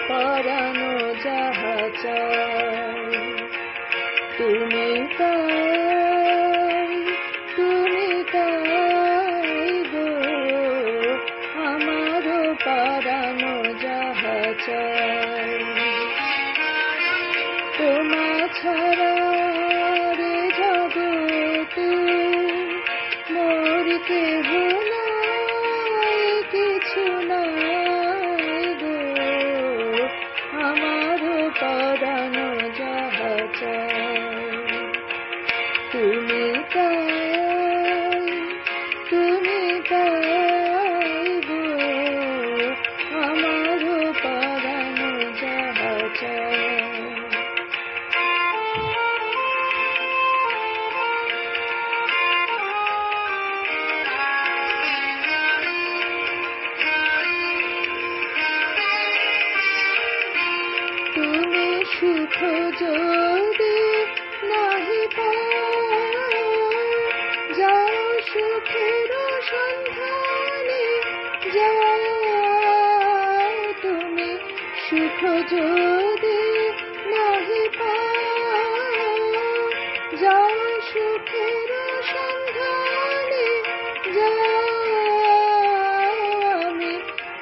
পরানো যাহা চায়। তুমি তাই গো আমারও পরানো যাহা চায়। তোমা ছাড়া রে জগতে মোর কেহ নাই, কিছু নাই গো আমারও পরানো যাহা চায়। তুমি তাই গো আমারও পরানো যাহা চায়। তুমি সুখ যদি নাহি পাও, যাও সুখের সন্ধানে যাও। তুমি সুখ যদি নাহি পাও, যাও সুখের সন্ধানে যাও। আমি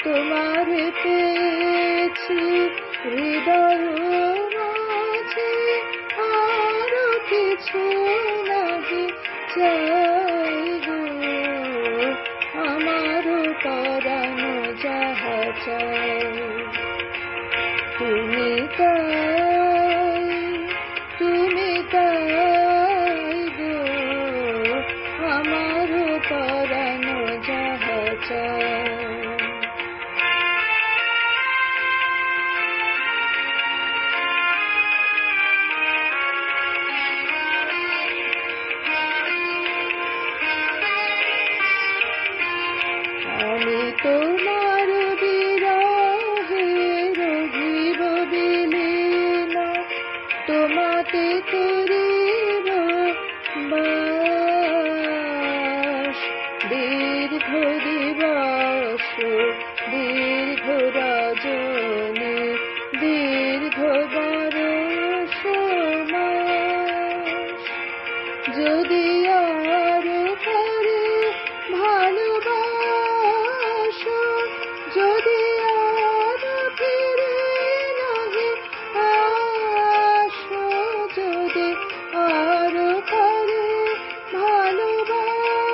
তোমার পেয়েছি হৃদয় মাঝে, আরো কিছু নাহি চাই গো আমারও পরানো যাহা চাই। তুমি তাই গো আমারও পরানো যাহা চাই। আমি তোমার বিরহে রহিব বিলীন, তোমাতে করিব বাস। দীর্ঘ দিবস দীর্ঘ রজনী দীর্ঘ বরষ মাস, যদি আরো পরে ভালোবাসো, যদি আরো ফিরে নাহি আসো, যদি আরো পরে ভালোবাসো,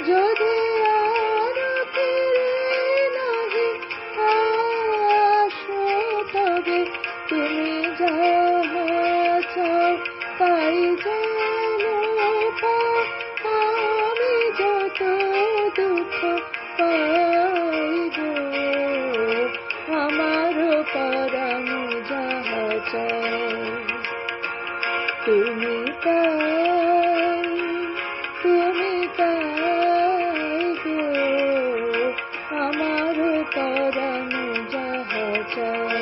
যদি আরো ফিরে নাহি আসো, তবে তুমি যাহা চাও তাই যেন পাও। আমি যত দুঃখ পাই গো আমারও পরানো যাহা চাই। তুমি তাই গো আমারও পরানো যাহা চাই।